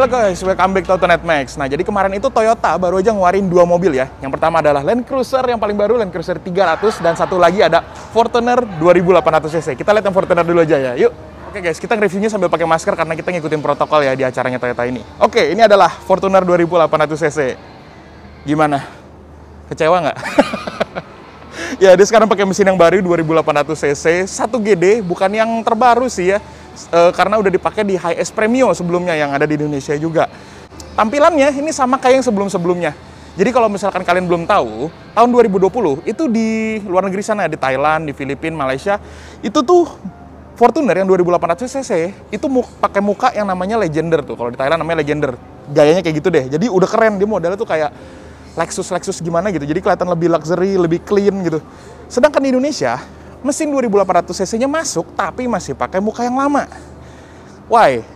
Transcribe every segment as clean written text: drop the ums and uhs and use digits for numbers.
Halo guys, welcome back to Autonet Max. Nah, jadi kemarin itu Toyota baru aja ngeluarin dua mobil ya. Yang pertama adalah Land Cruiser yang paling baru, Land Cruiser 300, dan satu lagi ada Fortuner 2800 cc. Kita lihat yang Fortuner dulu aja ya, yuk. Oke guys, kita nge-reviewnya sambil pakai masker karena kita ngikutin protokol ya di acaranya Toyota ini. Oke, ini adalah Fortuner 2800 cc. Gimana? Kecewa nggak? Ya, dia sekarang pakai mesin yang baru 2800 cc, 1GD, bukan yang terbaru sih ya. Karena udah dipakai di HS Premio sebelumnya yang ada di Indonesia juga. Tampilannya ini sama kayak yang sebelum-sebelumnya. Jadi kalau misalkan kalian belum tahu, tahun 2020 itu di luar negeri sana, di Thailand, di Filipina, Malaysia, itu tuh Fortuner yang 2800 cc itu pakai muka yang namanya Legender tuh. Kalau di Thailand namanya Legender. Gayanya kayak gitu deh. Jadi udah keren, dia modelnya tuh kayak Lexus gimana gitu. Jadi kelihatan lebih luxury, lebih clean gitu. Sedangkan di Indonesia mesin 2800 cc-nya masuk, tapi masih pakai muka yang lama. Why?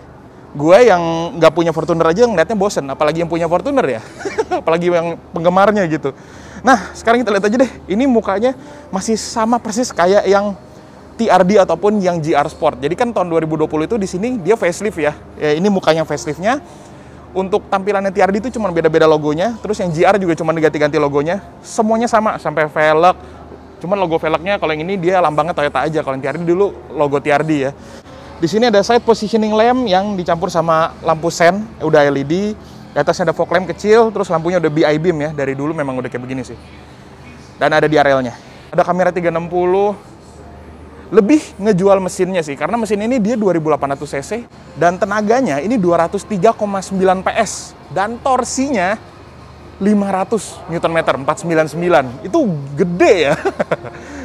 Gue yang nggak punya Fortuner aja ngeliatnya bosen, apalagi yang punya Fortuner ya. Apalagi yang penggemarnya gitu. Nah, sekarang kita lihat aja deh. Ini mukanya masih sama persis kayak yang TRD ataupun yang GR Sport. Jadi kan tahun 2020 itu di sini dia facelift ya. Ya, ini mukanya faceliftnya. Untuk tampilannya TRD itu cuma beda-beda logonya. Terus yang GR juga cuma diganti-ganti logonya. Semuanya sama, sampai velg. Cuman logo velgnya kalau yang ini dia lambangnya Toyota aja. Kalau yang TRD dulu logo TRD ya. Di sini ada side positioning lamp yang dicampur sama lampu sen, udah LED. Di atasnya ada fog lamp kecil, terus lampunya udah BI beam ya. Dari dulu memang udah kayak begini sih. Dan ada DRL-nya. Ada kamera 360. Lebih ngejual mesinnya sih, karena mesin ini dia 2800 cc dan tenaganya ini 203,9 PS dan torsinya 500 Nm 499. Itu gede ya.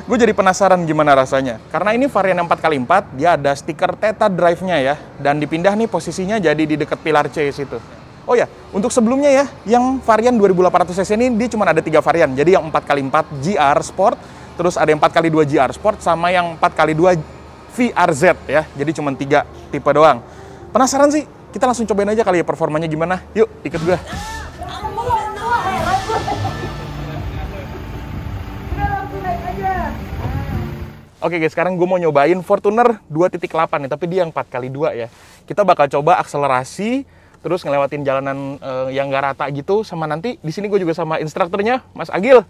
Gue jadi penasaran gimana rasanya. Karena ini varian 4x4, dia ada stiker Theta Drive-nya ya. Dan dipindah nih posisinya jadi di dekat pilar C situ. Oh ya, untuk sebelumnya ya, yang varian 2800 cc ini dia cuma ada 3 varian. Jadi yang 4x4 GR Sport, terus ada yang 4x2 GR Sport, sama yang 4x2 VRZ ya. Jadi cuma 3 tipe doang. Penasaran sih? Kita langsung cobain aja kali ya performanya gimana. Yuk, ikut gue. Oke guys, sekarang gue mau nyobain Fortuner 2.8 nih, tapi dia yang 4x2 ya. Kita bakal coba akselerasi, terus ngelewatin jalanan yang nggak rata gitu, sama nanti di sini gue juga sama instrukturnya, Mas Agil.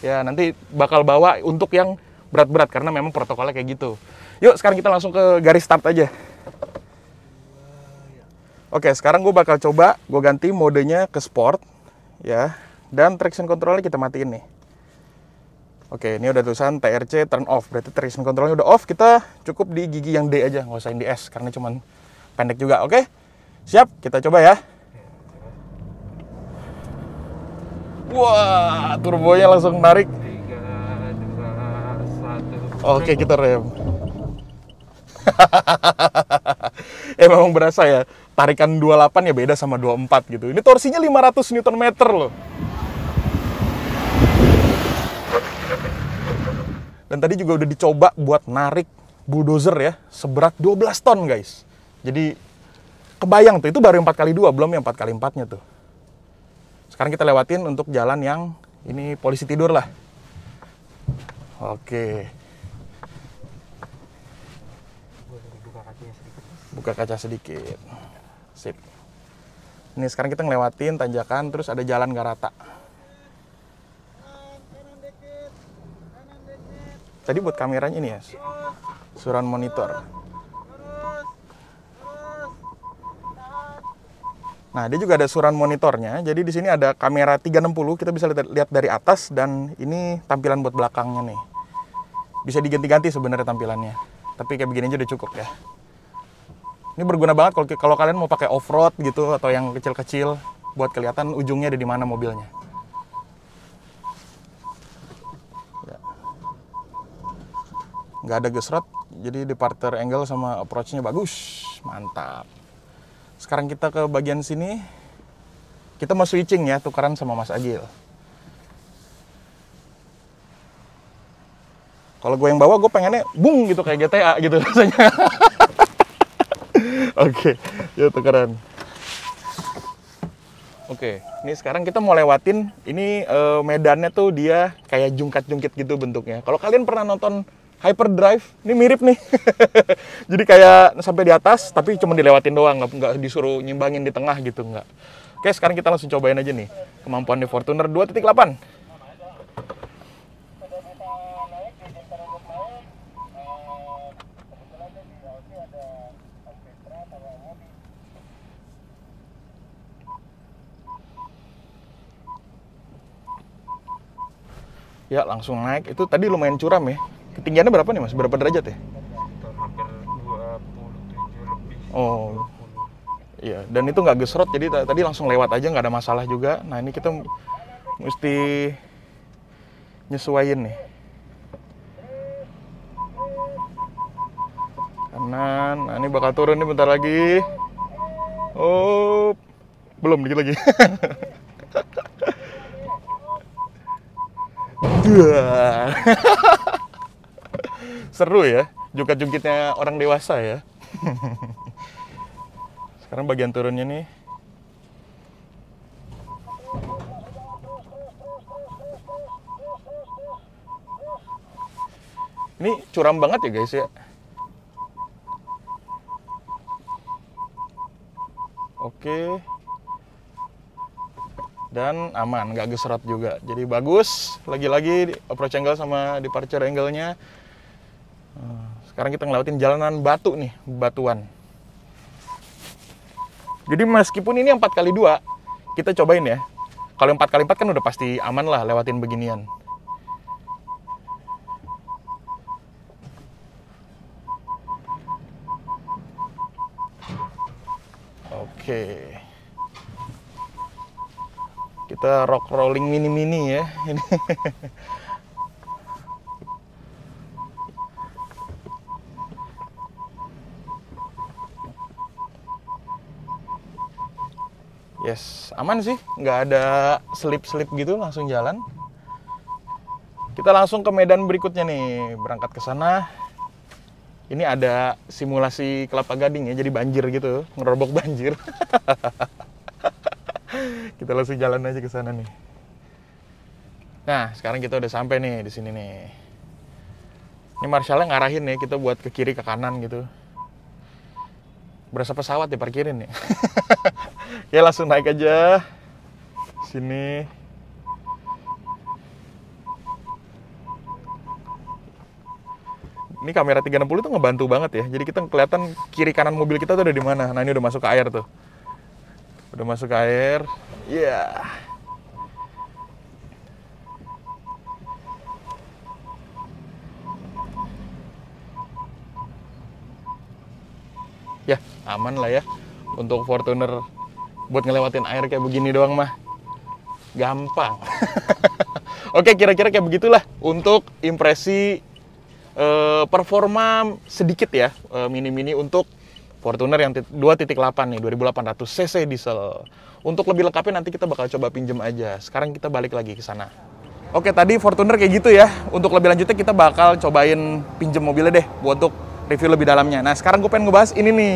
Ya, nanti bakal bawa untuk yang berat-berat, karena memang protokolnya kayak gitu. Yuk, sekarang kita langsung ke garis start aja. Oke, sekarang gue bakal coba, gue ganti modenya ke Sport, ya. Dan traction controlnya kita matiin nih. Oke, ini udah tulisan TRC turn off, berarti traction controlnya udah off. Kita cukup di gigi yang D aja, nggak usah yang di S, karena cuman pendek juga. Oke, siap, kita coba ya. Wah, turbonya langsung narik. 3, 2, 1. Oke, kita rem. Memang berasa ya, tarikan 28 ya beda sama 24 gitu. Ini torsinya 500 Nm loh. Dan tadi juga udah dicoba buat narik bulldozer ya, seberat 12 ton guys. Jadi kebayang tuh, itu baru yang 4x2, belum yang 4x4-nya tuh. Sekarang kita lewatin untuk jalan yang ini polisi tidur lah. Oke. Buka kaca sedikit. Sip. Ini sekarang kita ngelewatin tanjakan, terus ada jalan gak rata. Tadi buat kameranya ini ya, surround monitor. Nah, dia juga ada surround monitornya. Jadi di sini ada kamera 360, kita bisa lihat dari atas, dan ini tampilan buat belakangnya nih. Bisa diganti-ganti sebenarnya tampilannya. Tapi kayak begini aja udah cukup ya. Ini berguna banget kalau kalian mau pakai off-road gitu atau yang kecil-kecil buat kelihatan ujungnya ada di mana mobilnya. Nggak ada gesrot, jadi departure angle sama approach-nya bagus. Mantap. Sekarang kita ke bagian sini. Kita mau switching ya, tukaran sama Mas Agil. Kalau gue yang bawa, gue pengennya bung gitu, kayak GTA gitu rasanya. Oke, yuk tukaran. Oke, ini sekarang kita mau lewatin, ini medannya tuh dia kayak jungkat-jungkit gitu bentuknya. Kalau kalian pernah nonton Hyperdrive, ini mirip nih. Jadi kayak sampai di atas, tapi cuma dilewatin doang, nggak disuruh nyimbangin di tengah gitu, nggak. Oke, sekarang kita langsung cobain aja nih kemampuan di Fortuner 2.8. Ya, langsung naik. Itu tadi lumayan curam ya. Ketinggiannya berapa nih, Mas? Berapa derajat ya? Hampir 27 lebih. Oh. Iya, dan itu nggak gesrot, jadi tadi langsung lewat aja, nggak ada masalah juga. Nah, ini kita mesti nyesuaiin nih. Kanan, nah ini bakal turun nih bentar lagi. Oh, belum, dikit lagi. Seru ya, jungkit-jungkitnya orang dewasa ya. Sekarang bagian turunnya nih. Ini curam banget ya guys ya. Oke. Dan aman, nggak gesrot juga. Jadi bagus. Lagi-lagi approach angle sama departure angle-nya. Sekarang kita ngelewatin jalanan batu nih, batuan. Jadi meskipun ini 4x2, kita cobain ya. Kalau 4x4 kan udah pasti aman lah lewatin beginian. Oke. Kita rock rolling mini-mini ya. Ini. Yes, aman sih, nggak ada selip-selip gitu, langsung jalan. Kita langsung ke medan berikutnya nih, berangkat ke sana. Ini ada simulasi Kelapa Gading ya, jadi banjir gitu, ngerobok banjir. Kita langsung jalan aja ke sana nih. Nah, sekarang kita udah sampai nih di sini nih. Ini Marshall-nya ngarahin nih, kita buat ke kiri ke kanan gitu. Berasa pesawat diparkirin ya. Ya langsung naik aja. Sini. Ini kamera 360 tuh ngebantu banget ya. Jadi kita kelihatan kiri kanan mobil kita tuh udah di mana. Nah, ini udah masuk ke air tuh. Udah masuk ke air. Iya. Yeah. Ya, aman lah ya. Untuk Fortuner buat ngelewatin air kayak begini doang mah gampang. Oke, kira-kira kayak begitulah untuk impresi performa sedikit ya, mini-mini untuk Fortuner yang 2.8 nih, 2800 cc diesel. Untuk lebih lengkapnya nanti kita bakal coba pinjem aja. Sekarang kita balik lagi ke sana. Oke, tadi Fortuner kayak gitu ya. Untuk lebih lanjutnya kita bakal cobain pinjem mobilnya deh buat untuk review lebih dalamnya. Nah, sekarang gue pengen ngebahas ini nih,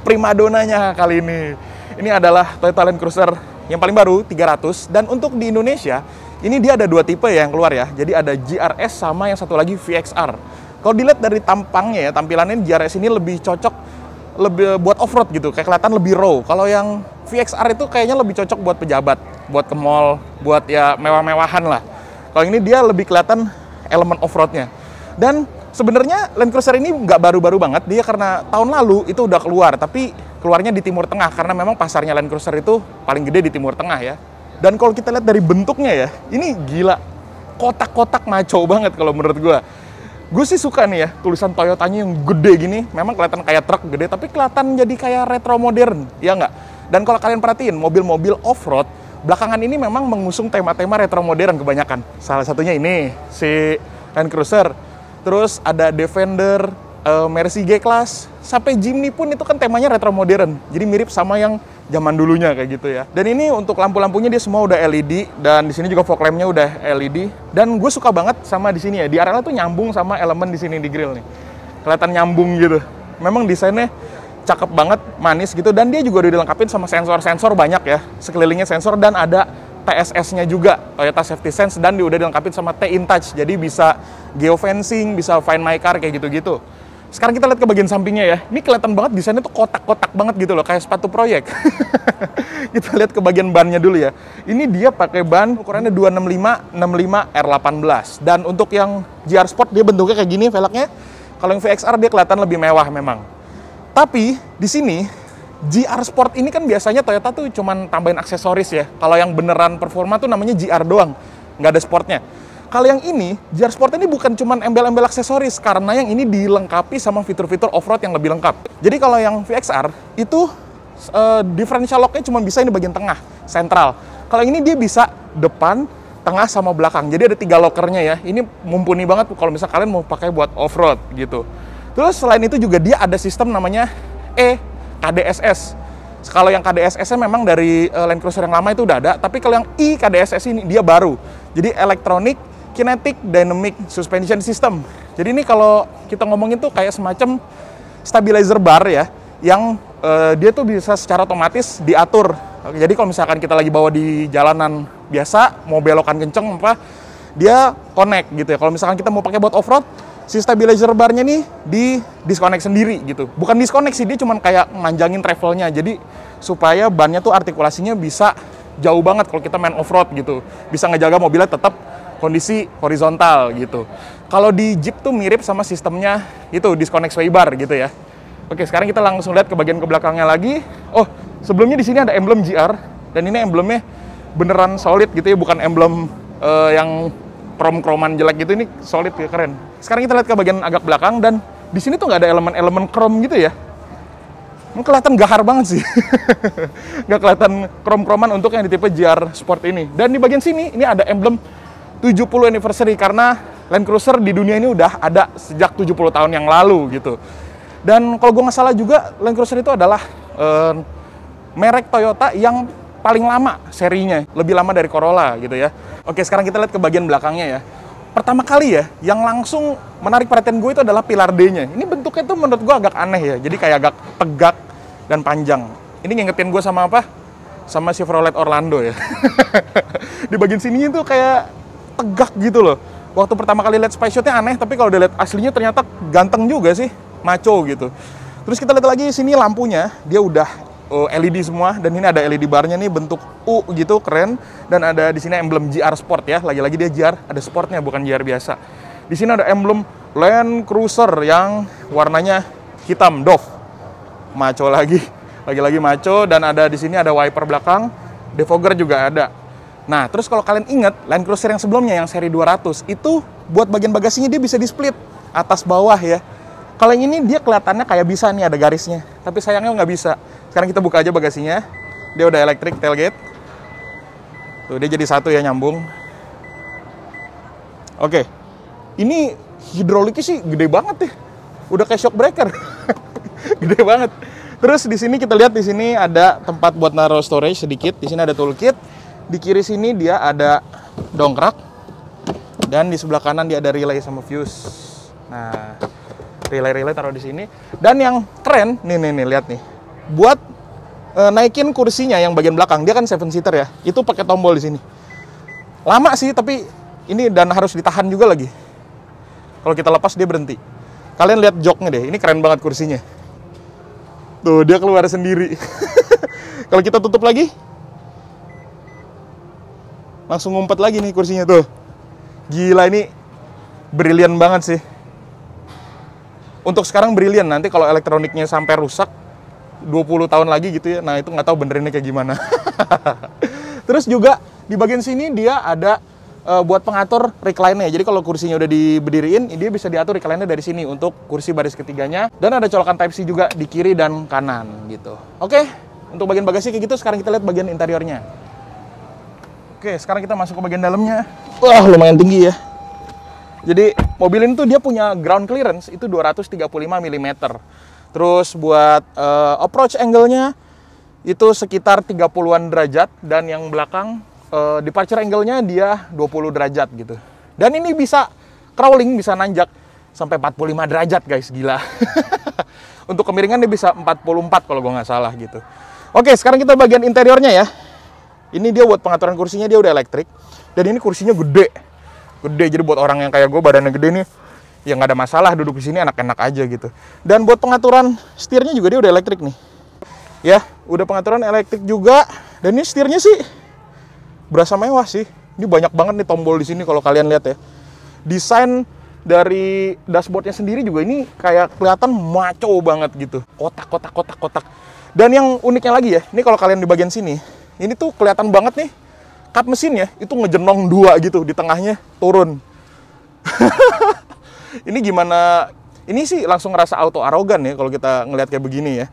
primadonanya kali ini. Ini adalah Toyota Land Cruiser yang paling baru, 300. Dan untuk di Indonesia, ini dia ada dua tipe ya yang keluar ya. Jadi ada GRS sama yang satu lagi VXR. Kalau dilihat dari tampangnya ya, tampilannya GRS ini lebih cocok lebih buat off-road gitu, kayak kelihatan lebih raw. Kalau yang VXR itu kayaknya lebih cocok buat pejabat, buat ke mall, buat ya mewah-mewahan lah. Kalau ini dia lebih kelihatan elemen off-roadnya. Dan sebenarnya Land Cruiser ini nggak baru-baru banget, dia karena tahun lalu itu udah keluar, tapi keluarnya di Timur Tengah, karena memang pasarnya Land Cruiser itu paling gede di Timur Tengah ya. Dan kalau kita lihat dari bentuknya ya, ini gila, kotak-kotak maco banget kalau menurut gue. Gue sih suka nih ya, tulisan Toyotanya yang gede gini, memang kelihatan kayak truk gede, tapi kelihatan jadi kayak retro modern, ya nggak? Dan kalau kalian perhatiin, mobil-mobil off-road, belakangan ini memang mengusung tema-tema retro modern kebanyakan. Salah satunya ini, si Land Cruiser. Terus ada Defender, Mercy G-Class, sampai Jimny pun itu kan temanya retro modern. Jadi mirip sama yang zaman dulunya kayak gitu ya. Dan ini untuk lampu-lampunya dia semua udah LED, dan di sini juga fog lamp-nya udah LED. Dan gue suka banget sama di sini ya, di area tuh nyambung sama elemen di sini di grill nih. Kelihatan nyambung gitu. Memang desainnya cakep banget, manis gitu, dan dia juga udah dilengkapin sama sensor-sensor banyak ya. Sekelilingnya sensor, dan ada TSS-nya juga, Toyota Safety Sense, dan udah dilengkapi sama T-InTouch, jadi bisa geofencing, bisa Find My Car, kayak gitu-gitu. Sekarang kita lihat ke bagian sampingnya ya. Ini kelihatan banget desainnya tuh kotak-kotak banget gitu loh, kayak sepatu proyek. Kita lihat ke bagian bannya dulu ya. Ini dia pakai ban ukurannya 265 65 R18. Dan untuk yang GR Sport dia bentuknya kayak gini velgnya. Kalau yang VXR dia kelihatan lebih mewah memang. Tapi di sini GR Sport ini kan biasanya Toyota tuh cuman tambahin aksesoris ya. Kalau yang beneran performa tuh namanya GR doang, nggak ada sportnya. Kalau yang ini, GR Sport ini bukan cuma embel-embel aksesoris, karena yang ini dilengkapi sama fitur-fitur off-road yang lebih lengkap. Jadi kalau yang VXR, itu differential lock-nya cuma bisa ini bagian tengah, sentral. Kalau ini dia bisa depan, tengah, sama belakang. Jadi ada 3 lockernya ya. Ini mumpuni banget kalau misalnya kalian mau pakai buat off-road gitu. Terus selain itu juga dia ada sistem namanya KDSS. Kalau yang KDSS-nya memang dari Land Cruiser yang lama itu udah ada, tapi kalau yang KDSS ini dia baru. Jadi Electronic Kinetic Dynamic Suspension System. Jadi ini kalau kita ngomongin tuh kayak semacam stabilizer bar ya, yang dia tuh bisa secara otomatis diatur. Jadi kalau misalkan kita lagi bawa di jalanan biasa, mau belokan kenceng apa, dia connect gitu ya. Kalau misalkan kita mau pakai buat off-road, si stabilizer barnya nih di disconnect sendiri gitu. Bukan disconnect sih, dia cuman kayak manjangin travelnya. Jadi supaya bannya tuh artikulasinya bisa jauh banget kalau kita main off-road gitu. Bisa ngejaga mobilnya tetap kondisi horizontal gitu. Kalau di Jeep tuh mirip sama sistemnya itu disconnect sway bar gitu ya. Oke, sekarang kita langsung lihat ke bagian ke belakangnya lagi. Oh, sebelumnya di sini ada emblem GR dan ini emblemnya beneran solid gitu ya, bukan emblem yang krom-kroman jelek gitu. Ini solid ya, keren. Sekarang kita lihat ke bagian agak belakang dan di sini tuh nggak ada elemen-elemen krom gitu ya. Ini kelihatan gahar banget sih. Nggak kelihatan krom-kroman untuk yang di tipe GR Sport ini. Dan di bagian sini ini ada emblem 70 anniversary karena Land Cruiser di dunia ini udah ada sejak 70 tahun yang lalu gitu. Dan kalau gue nggak salah juga Land Cruiser itu adalah merek Toyota yang paling lama serinya, lebih lama dari Corolla gitu ya. Oke, sekarang kita lihat ke bagian belakangnya ya. Pertama kali ya, yang langsung menarik perhatian gue itu adalah pilar D-nya. Ini bentuknya tuh menurut gue agak aneh ya, jadi kayak agak tegak dan panjang. Ini ngingetin gue sama apa? Sama Chevrolet Orlando ya. Di bagian sininya tuh kayak tegak gitu loh. Waktu pertama kali lihat spy shotnya aneh, tapi kalau udah lihat aslinya ternyata ganteng juga sih, maco gitu. Terus kita lihat lagi sini lampunya, dia udah LED semua, dan ini ada LED barnya nih bentuk U gitu, keren. Dan ada di sini emblem GR Sport ya, lagi-lagi dia GR, ada sportnya bukan GR biasa. Di sini ada emblem Land Cruiser yang warnanya hitam, doff. Maco lagi maco, dan ada di sini ada wiper belakang, defogger juga ada. Nah, terus kalau kalian ingat, Land Cruiser yang sebelumnya, yang seri 200, itu buat bagian bagasinya dia bisa di-split, atas bawah ya. Kalau yang ini dia kelihatannya kayak bisa nih, ada garisnya. Tapi sayangnya nggak bisa. Sekarang kita buka aja bagasinya. Dia udah electric tailgate. Tuh, dia jadi satu ya, nyambung. Oke. Ini hidroliknya sih gede banget ya. Udah kayak shock breaker. Gede banget. Terus di sini kita lihat, di sini ada tempat buat naruh storage sedikit. Di sini ada toolkit. Di kiri sini dia ada dongkrak, dan di sebelah kanan dia ada relay sama fuse. Nah, relay taruh di sini. Dan yang keren, nih lihat nih, buat naikin kursinya yang bagian belakang, dia kan 7-seater ya, itu pakai tombol di sini. Lama sih, tapi ini dan harus ditahan juga lagi. Kalau kita lepas dia berhenti. Kalian lihat joknya deh, ini keren banget kursinya. Tuh, dia keluar sendiri. Kalau kita tutup lagi, langsung ngumpet lagi nih kursinya tuh. Gila, ini brilian banget sih. Untuk sekarang brilian, nanti kalau elektroniknya sampai rusak 20 tahun lagi gitu ya, nah itu nggak tahu benerinnya kayak gimana. Terus juga di bagian sini dia ada buat pengatur recline-nya. Jadi kalau kursinya udah diberdiriin, dia bisa diatur recline-nya dari sini untuk kursi baris ketiganya. Dan ada colokan Type-C juga di kiri dan kanan gitu. Oke, untuk bagian bagasi kayak gitu. Sekarang kita lihat bagian interiornya. Oke, sekarang kita masuk ke bagian dalamnya. Wah, lumayan tinggi ya. Jadi mobil ini tuh dia punya ground clearance itu 235 mm. Terus buat approach angle-nya itu sekitar 30-an derajat, dan yang belakang departure angle-nya dia 20 derajat gitu. Dan ini bisa crawling, bisa nanjak sampai 45 derajat guys, gila. Untuk kemiringan dia bisa 44 kalau gue nggak salah gitu. Oke, sekarang kita bagian interiornya ya. Ini dia buat pengaturan kursinya dia udah elektrik. Dan ini kursinya gede. Gede, jadi buat orang yang kayak gue badannya gede nih, ya nggak ada masalah duduk di sini enak-enak aja gitu. Dan buat pengaturan setirnya juga dia udah elektrik nih. Ya, udah pengaturan elektrik juga. Dan ini setirnya sih berasa mewah sih. Ini banyak banget nih tombol di sini kalau kalian lihat ya. Desain dari dashboardnya sendiri juga ini kayak kelihatan maco banget gitu. Kotak. Dan yang uniknya lagi ya, ini kalau kalian di bagian sini, ini tuh kelihatan banget nih kap mesinnya itu ngejenong dua gitu, di tengahnya turun. Ini gimana? Ini sih langsung ngerasa auto arogan ya kalau kita ngelihat kayak begini ya.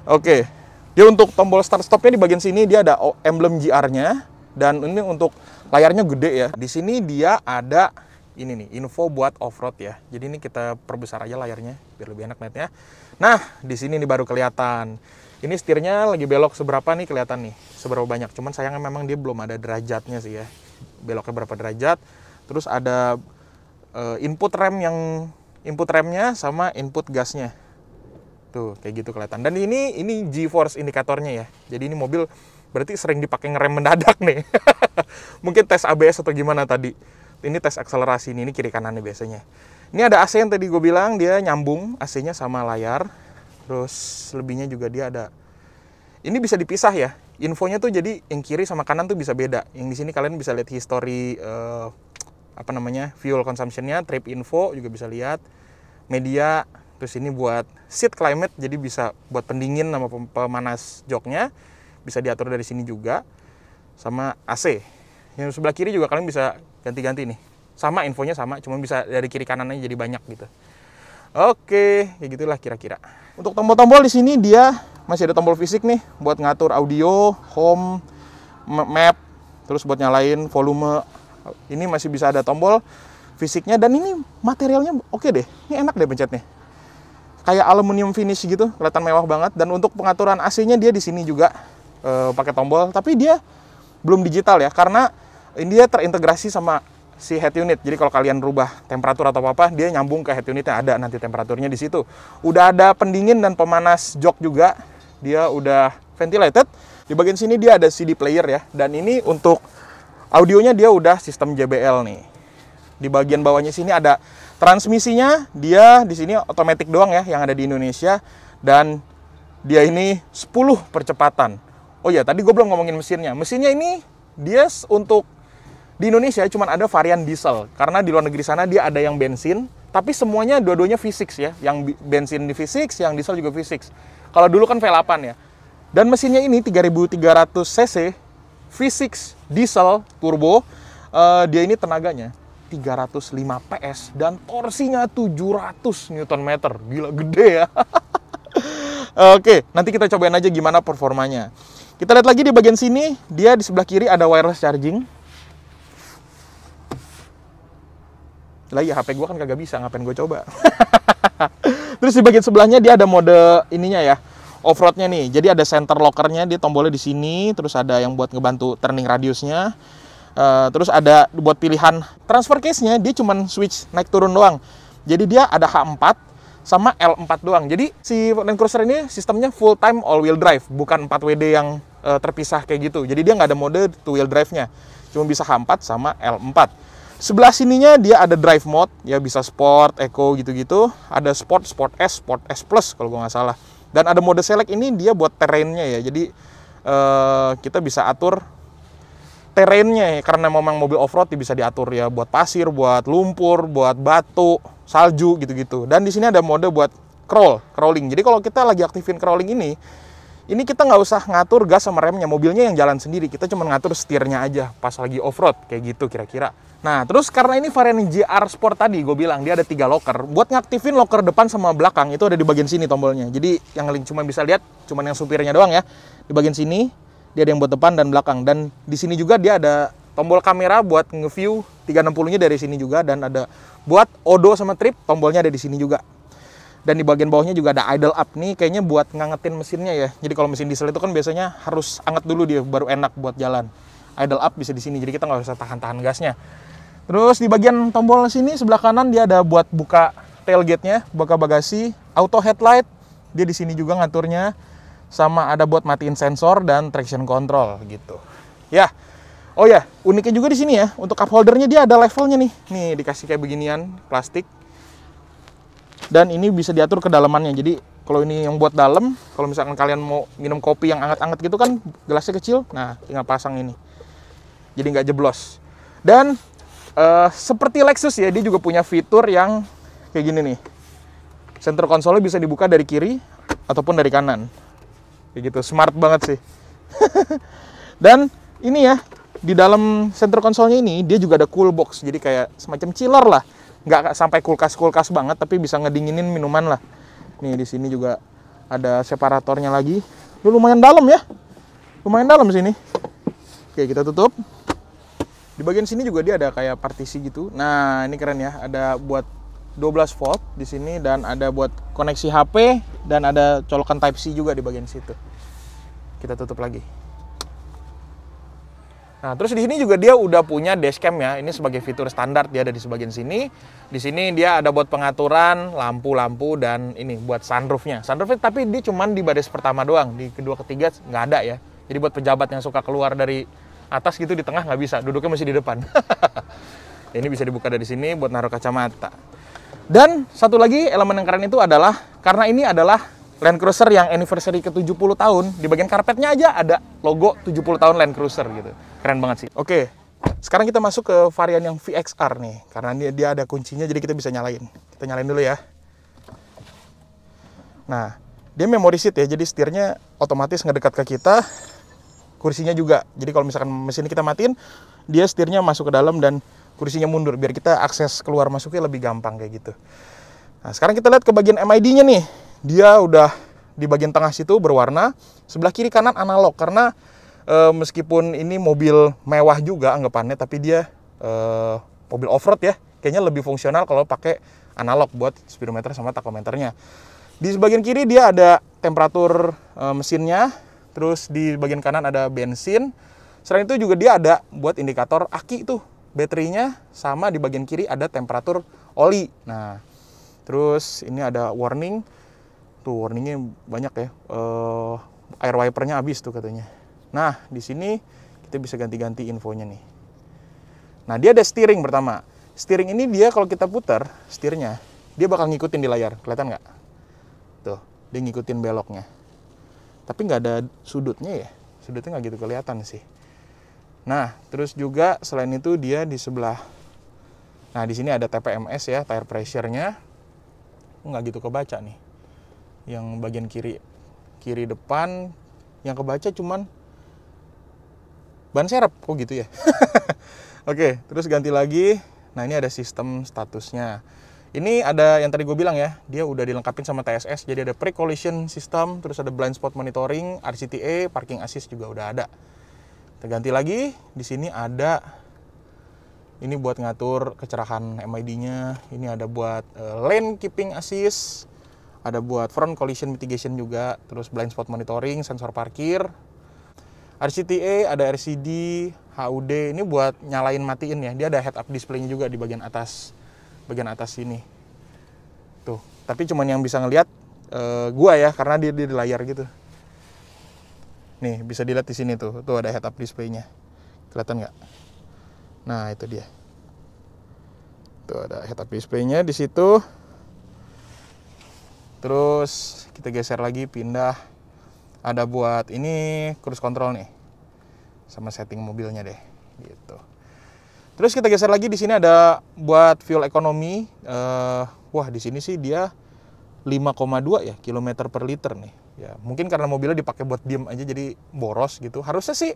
Oke. Dia untuk tombol start stopnya di bagian sini dia ada emblem GR-nya, dan ini untuk layarnya gede ya. Di sini dia ada ini nih, info buat off-road ya. Jadi ini kita perbesar aja layarnya biar lebih enak lihatnya. Nah, di sini nih baru kelihatan. Ini setirnya lagi belok seberapa nih kelihatan nih, seberapa banyak. Cuman sayangnya memang dia belum ada derajatnya sih ya. Beloknya berapa derajat. Terus ada input remnya sama input gasnya. Tuh, kayak gitu kelihatan. Dan ini G-force indikatornya ya. Jadi ini mobil berarti sering dipakai ngerem mendadak nih. Mungkin tes ABS atau gimana tadi. Ini tes akselerasi ini kiri kanannya biasanya. Ini ada AC yang tadi gue bilang dia nyambung AC-nya sama layar. Terus lebihnya juga dia ada. Ini bisa dipisah ya. Infonya tuh jadi yang kiri sama kanan tuh bisa beda. Yang di sini kalian bisa lihat history fuel consumption-nya, trip info juga bisa lihat. Media, terus ini buat seat climate jadi bisa buat pendingin sama pemanas joknya. Bisa diatur dari sini juga. Sama AC. Yang sebelah kiri juga kalian bisa ganti-ganti nih. Sama infonya sama, cuma bisa dari kiri kanannya jadi banyak gitu. Oke, kayak gitulah kira-kira. Untuk tombol-tombol di sini dia masih ada tombol fisik nih buat ngatur audio, home, map, terus buat nyalain volume. Ini masih bisa ada tombol fisiknya dan ini materialnya oke deh. Ini enak deh pencetnya. Kayak aluminium finish gitu, kelihatan mewah banget. Dan untuk pengaturan AC-nya dia di sini juga pakai tombol, tapi dia belum digital ya karena ini dia terintegrasi sama si head unit. Jadi kalau kalian rubah temperatur atau apa, dia nyambung ke head unitnya, ada nanti temperaturnya di situ. Udah ada pendingin dan pemanas jok juga. Dia udah ventilated. Di bagian sini dia ada CD player ya. Dan ini untuk audionya dia udah sistem JBL nih. Di bagian bawahnya sini ada transmisinya. Dia di sini otomatis doang ya yang ada di Indonesia. Dan dia ini 10 percepatan. Oh ya, tadi gue belum ngomongin mesinnya. Mesinnya ini dia untuk di Indonesia cuma ada varian diesel, karena di luar negeri sana dia ada yang bensin, tapi semuanya dua-duanya V6 ya, yang bensin di V6, yang diesel juga V6. Kalau dulu kan V8 ya. Dan mesinnya ini 3300 cc, V6 diesel turbo, dia ini tenaganya 305 PS dan torsinya 700 Nm. Gila gede ya. Oke, nanti kita cobain aja gimana performanya. Kita lihat lagi di bagian sini, dia di sebelah kiri ada wireless charging. Lah ya HP gue kan kagak bisa, ngapain gue coba. Terus di bagian sebelahnya dia ada mode ininya ya, off-roadnya nih. Jadi ada center lockernya, dia tombolnya di sini. Terus ada yang buat ngebantu turning radiusnya. Terus ada buat pilihan transfer case-nya, dia cuman switch naik turun doang. Jadi dia ada H4 sama L4 doang. Jadi si Land Cruiser ini sistemnya full time all wheel drive, bukan 4WD yang terpisah kayak gitu. Jadi dia nggak ada mode two wheel drive-nya. Cuma bisa H4 sama L4. Sebelah sininya dia ada drive mode, ya bisa sport, eco gitu-gitu. Ada sport, sport S plus kalau gue nggak salah. Dan ada mode select ini dia buat terrainnya ya. Jadi kita bisa atur terrainnya ya. Karena memang mobil off-road bisa diatur ya buat pasir, buat lumpur, buat batu, salju gitu-gitu. Dan di sini ada mode buat crawling. Jadi kalau kita lagi aktifin crawling ini kita nggak usah ngatur gas sama remnya, mobilnya yang jalan sendiri. Kita cuma ngatur setirnya aja pas lagi off-road, kayak gitu kira-kira. Nah, terus karena ini varian GR Sport tadi, gue bilang dia ada 3 locker. Buat ngaktifin locker depan sama belakang, itu ada di bagian sini tombolnya. Jadi yang cuma bisa lihat, cuma yang supirnya doang ya. Di bagian sini, dia ada yang buat depan dan belakang. Dan di sini juga dia ada tombol kamera buat nge-view 360-nya dari sini juga. Dan ada buat odo sama trip, tombolnya ada di sini juga. Dan di bagian bawahnya juga ada idle up nih, kayaknya buat ngangetin mesinnya ya. Jadi kalau mesin diesel itu kan biasanya harus anget dulu dia, baru enak buat jalan. Idle up bisa di sini, jadi kita nggak usah tahan-tahan gasnya. Terus di bagian tombol sini sebelah kanan dia ada buat buka tailgate-nya, buka bagasi, auto headlight, dia di sini juga ngaturnya, sama ada buat matiin sensor dan traction control gitu. Ya. Oh ya, uniknya juga di sini ya, untuk cup holdernya dia ada levelnya nih. Nih dikasih kayak beginian plastik. Dan ini bisa diatur kedalamannya. Jadi kalau ini yang buat dalam, kalau misalkan kalian mau minum kopi yang anget-anget gitu kan, gelasnya kecil, nah tinggal pasang ini. Jadi nggak jeblos. Dan seperti Lexus ya, dia juga punya fitur yang kayak gini nih. Center console bisa dibuka dari kiri ataupun dari kanan. Kayak gitu, smart banget sih. Dan ini ya, di dalam center console-nya ini dia juga ada cool box, jadi kayak semacam chiller lah, nggak sampai kulkas banget, tapi bisa ngedinginin minuman lah. Nih di sini juga ada separatornya lagi. Lumayan dalam ya, lumayan dalam sini. Oke, kita tutup. Di bagian sini juga dia ada kayak partisi gitu. Nah ini keren ya, ada buat 12 volt di sini dan ada buat koneksi HP dan ada colokan Type C juga di bagian situ. Kita tutup lagi. Nah, terus di sini juga dia udah punya dashcam ya. Ini sebagai fitur standar dia ada di sebagian sini. Di sini dia ada buat pengaturan lampu-lampu dan ini buat sunroofnya. Sunroofnya tapi dia cuman di baris pertama doang. Di kedua, ketiga nggak ada ya. Jadi buat pejabat yang suka keluar dari atas gitu di tengah nggak bisa. Duduknya masih di depan. Ini bisa dibuka dari sini buat naruh kacamata. Dan satu lagi elemen yang keren itu adalah karena ini adalah Land Cruiser yang anniversary ke-70 tahun, di bagian karpetnya aja ada logo 70 tahun Land Cruiser gitu. Keren banget sih. Oke, sekarang kita masuk ke varian yang VXR nih. Karena dia ada kuncinya, jadi kita bisa nyalain. Kita nyalain dulu ya. Nah, dia memory seat ya, jadi setirnya otomatis ngedekat ke kita. Kursinya juga, jadi kalau misalkan mesin kita matiin, dia setirnya masuk ke dalam dan kursinya mundur, biar kita akses keluar masuknya lebih gampang kayak gitu. Nah, sekarang kita lihat ke bagian MID-nya nih. Dia udah di bagian tengah situ berwarna, sebelah kiri kanan analog, karena meskipun ini mobil mewah juga anggapannya, tapi dia mobil off-road ya, kayaknya lebih fungsional kalau pakai analog buat speedometer sama takometernya. Di bagian kiri dia ada temperatur mesinnya, terus di bagian kanan ada bensin. Selain itu juga dia ada buat indikator aki tuh, baterainya, sama di bagian kiri ada temperatur oli. Nah, terus ini ada warning. Tuh warningnya banyak ya, air wipernya habis tuh katanya. Nah di sini kita bisa ganti-ganti infonya nih. Nah dia ada steering pertama. Steering ini dia kalau kita putar setirnya, dia bakal ngikutin di layar, kelihatan nggak? Tuh, dia ngikutin beloknya. Tapi nggak ada sudutnya ya, sudutnya nggak gitu kelihatan sih. Nah terus juga selain itu dia di sebelah, nah di sini ada TPMS ya, tire pressure-nya, nggak gitu kebaca nih. Yang bagian kiri depan yang kebaca cuman ban serep, kok gitu ya. Oke, terus ganti lagi. Nah ini ada sistem statusnya. Ini ada yang tadi gue bilang ya, dia udah dilengkapin sama TSS, jadi ada pre-collision system, terus ada blind spot monitoring, RCTA, parking assist juga udah ada. Kita ganti lagi, di sini ada ini buat ngatur kecerahan MID-nya, ini ada buat lane keeping assist, ada buat front collision mitigation juga, terus blind spot monitoring, sensor parkir, RCTA, ada RCD, HUD, ini buat nyalain matiin ya. Dia ada head up display-nya juga di bagian atas sini. Tuh, tapi cuman yang bisa ngelihat gua ya, karena dia di layar gitu. Nih, bisa dilihat di sini tuh ada head up display-nya. Kelihatan nggak? Nah, itu dia. Tuh ada head up display-nya di situ. Terus kita geser lagi, pindah. Ada buat ini cruise control nih, sama setting mobilnya deh, gitu. Terus kita geser lagi, di sini ada buat fuel economy. Wah di sini sih dia 5,2 ya kilometer per liter nih. Ya mungkin karena mobilnya dipakai buat diem aja jadi boros gitu. Harusnya sih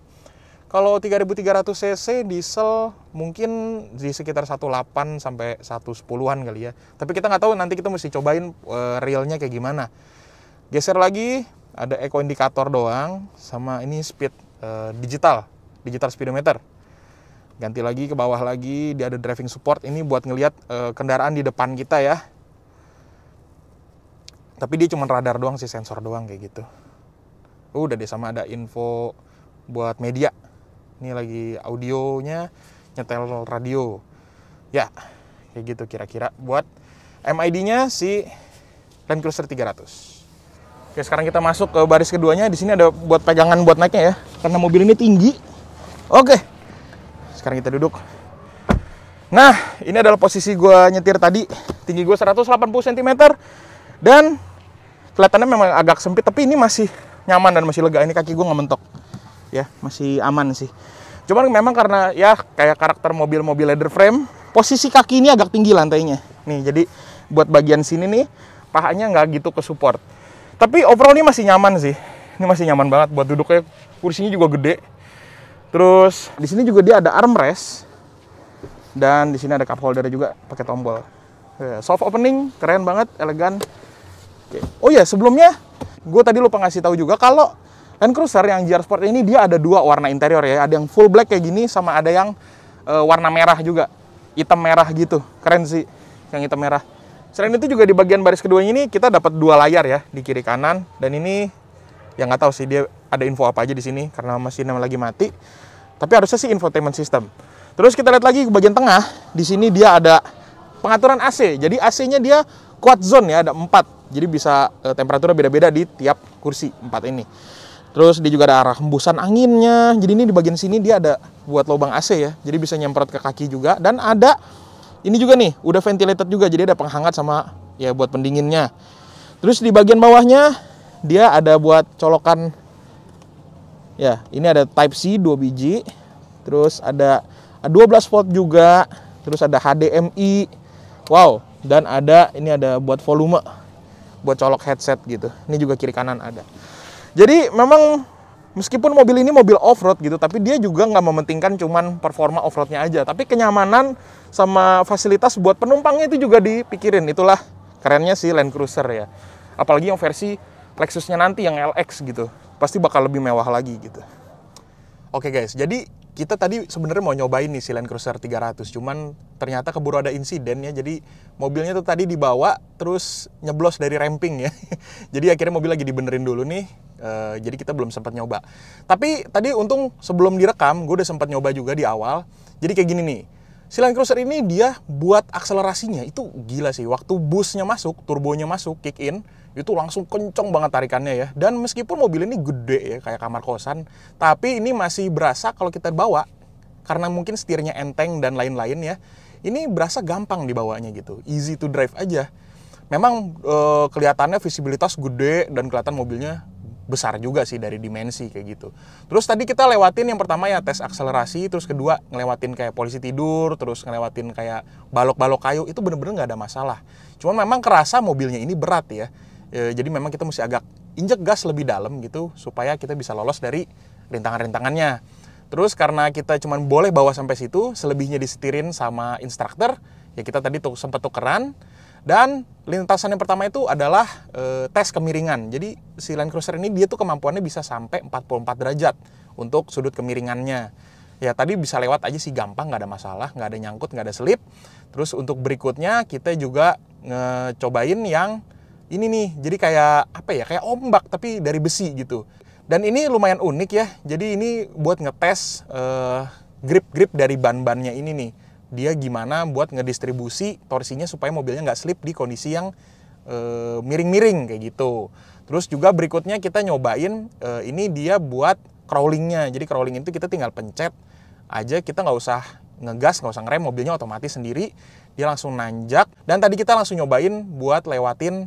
kalau 3.300 cc diesel mungkin di sekitar 1.8 sampai 110-an kali ya. Tapi kita nggak tahu, nanti kita mesti cobain realnya kayak gimana. Geser lagi, ada eco indikator doang, sama ini speed digital speedometer. Ganti lagi ke bawah lagi, dia ada driving support, ini buat ngelihat kendaraan di depan kita ya. Tapi dia cuma radar doang sih, sensor doang kayak gitu. Udah deh, sama ada info buat media. Ini lagi audionya, nyetel radio. Ya, kayak gitu kira-kira buat MID-nya si Land Cruiser 300. Oke, sekarang kita masuk ke baris keduanya. Di sini ada buat pegangan buat naiknya ya. Karena mobil ini tinggi, Oke, sekarang kita duduk. Nah, ini adalah posisi gue nyetir tadi. Tinggi gue 180 cm. Dan kelihatannya memang agak sempit, tapi ini masih nyaman dan masih lega. Ini kaki gue nggak mentok. Ya, masih aman sih. Cuman memang karena ya kayak karakter mobil-mobil leather frame, posisi kaki ini agak tinggi lantainya. Nih, jadi buat bagian sini nih, pahanya nggak gitu ke support. Tapi overall ini masih nyaman sih. Ini masih nyaman banget buat duduknya. Kursinya juga gede. Terus di sini juga dia ada armrest. Dan di sini ada cup holder juga pakai tombol. Soft opening, keren banget, elegan. Oke. Oh ya, sebelumnya gue tadi lupa ngasih tahu juga kalau Land Cruiser yang GR Sport ini dia ada dua warna interior ya. Ada yang full black kayak gini sama ada yang warna merah juga. Hitam merah gitu. Keren sih yang hitam merah. Selain itu juga di bagian baris keduanya ini kita dapat dua layar ya di kiri kanan, dan ini yang nggak tahu sih dia ada info apa aja di sini karena mesinnya lagi mati. Tapi harusnya sih infotainment system. Terus kita lihat lagi ke bagian tengah. Di sini dia ada pengaturan AC. Jadi AC-nya dia quad zone ya, ada 4. Jadi bisa temperaturnya beda-beda di tiap kursi 4 ini. Terus dia juga ada arah hembusan anginnya. Jadi ini di bagian sini dia ada buat lubang AC ya. Jadi bisa nyemprot ke kaki juga. Dan ada ini juga nih, udah ventilated juga. Jadi ada penghangat sama ya buat pendinginnya. Terus di bagian bawahnya dia ada buat colokan. Ya, ini ada Type C 2 biji. Terus ada 12 volt juga. Terus ada HDMI. Wow, dan ini ada buat volume. Buat colok headset gitu. Ini juga kiri kanan ada. Jadi memang meskipun mobil ini mobil off-road gitu, tapi dia juga nggak mementingkan cuman performa off-roadnya aja. Tapi kenyamanan sama fasilitas buat penumpangnya itu juga dipikirin. Itulah kerennya sih Land Cruiser ya. Apalagi yang versi Lexusnya nanti yang LX gitu. Pasti bakal lebih mewah lagi gitu. Oke guys, jadi kita tadi sebenarnya mau nyobain nih si Land Cruiser 300. Cuman ternyata keburu ada insiden ya. Jadi mobilnya tuh tadi dibawa terus nyeblos dari ramping ya. Jadi akhirnya mobil lagi dibenerin dulu nih. Jadi kita belum sempat nyoba. Tapi tadi untung sebelum direkam gue udah sempat nyoba juga di awal. Jadi kayak gini nih. Si Land Cruiser ini dia buat akselerasinya itu gila sih. Waktu busnya masuk, turbonya masuk, kick in, itu langsung kenceng banget tarikannya ya. Dan meskipun mobil ini gede ya, kayak kamar kosan, tapi ini masih berasa kalau kita bawa, karena mungkin setirnya enteng dan lain-lain ya, ini berasa gampang dibawanya gitu. Easy to drive aja. Memang kelihatannya visibilitas gede dan kelihatan mobilnya besar juga sih dari dimensi kayak gitu. Terus tadi kita lewatin yang pertama ya tes akselerasi, terus kedua ngelewatin kayak polisi tidur, terus ngelewatin kayak balok-balok kayu, itu bener-bener nggak ada masalah. Cuman memang kerasa mobilnya ini berat ya. Jadi memang kita mesti agak injek gas lebih dalam gitu supaya kita bisa lolos dari rintangan-rintangannya. Terus karena kita cuman boleh bawa sampai situ, selebihnya disetirin sama instruktur, ya kita tadi sempat tukeran. Dan lintasan yang pertama itu adalah tes kemiringan. Jadi si Land Cruiser ini dia tuh kemampuannya bisa sampai 44 derajat untuk sudut kemiringannya. Ya tadi bisa lewat aja sih gampang, nggak ada masalah, nggak ada nyangkut, nggak ada selip. Terus untuk berikutnya kita juga ngecobain yang ini nih, jadi kayak apa ya, kayak ombak tapi dari besi gitu. Dan ini lumayan unik ya, jadi ini buat ngetes grip-grip dari ban-bannya ini nih. Dia gimana buat ngedistribusi torsinya supaya mobilnya nggak slip di kondisi yang miring-miring kayak gitu. Terus juga berikutnya kita nyobain ini dia buat crawlingnya. Jadi crawling itu kita tinggal pencet aja, kita nggak usah ngegas, nggak usah ngerem, mobilnya otomatis sendiri, dia langsung nanjak. Dan tadi kita langsung nyobain buat lewatin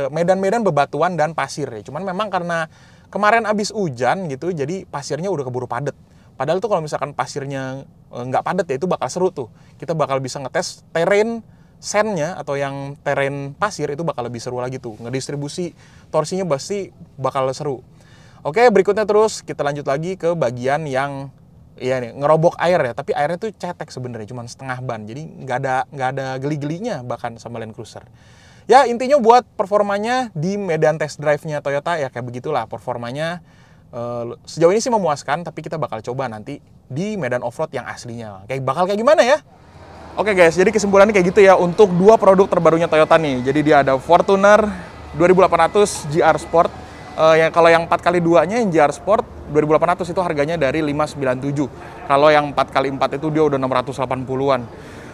medan-medan bebatuan dan pasir ya. Cuman memang karena kemarin abis hujan gitu, jadi pasirnya udah keburu padet. Padahal tuh kalau misalkan pasirnya nggak padet ya itu bakal seru tuh. Kita bakal bisa ngetes terrain sandnya atau yang terrain pasir itu bakal lebih seru lagi tuh. Ngedistribusi torsinya pasti bakal seru. Oke, berikutnya terus kita lanjut lagi ke bagian yang ya nih, ngerobok air ya. Tapi airnya tuh cetek sebenarnya, cuma setengah ban. Jadi nggak ada geli-gelinya bahkan sama Land Cruiser. Ya intinya buat performanya di medan test drive-nya Toyota ya kayak begitulah performanya. Sejauh ini sih memuaskan, tapi kita bakal coba nanti di medan off-road yang aslinya. Bakal kayak gimana ya? Oke guys, jadi kesimpulannya kayak gitu ya untuk dua produk terbarunya Toyota nih. Jadi dia ada Fortuner 2800 GR Sport. Kalau yang 4x2-nya yang GR Sport 2800 itu harganya dari 597. Kalau yang 4x4 itu dia udah 680-an.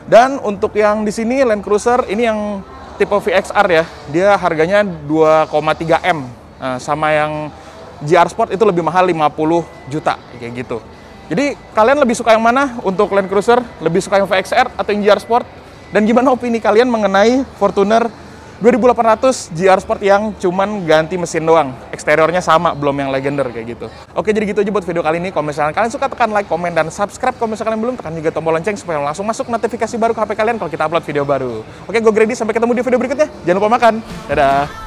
Dan untuk yang di sini Land Cruiser ini yang tipe VXR ya, dia harganya 2,3 M. Sama yang GR Sport itu lebih mahal 50 juta kayak gitu. Jadi kalian lebih suka yang mana untuk Land Cruiser? Lebih suka yang VXR atau yang GR Sport? Dan gimana opini kalian mengenai Fortuner 2800 GR Sport yang cuman ganti mesin doang? Eksteriornya sama, belum yang Legender kayak gitu. Oke, jadi gitu aja buat video kali ini. Kalau misalnya kalian suka, tekan like, komen, dan subscribe. Kalau misalnya kalian belum, tekan juga tombol lonceng supaya langsung masuk notifikasi baru ke HP kalian kalau kita upload video baru. Oke, gue Grady. Sampai ketemu di video berikutnya. Jangan lupa makan. Dadah!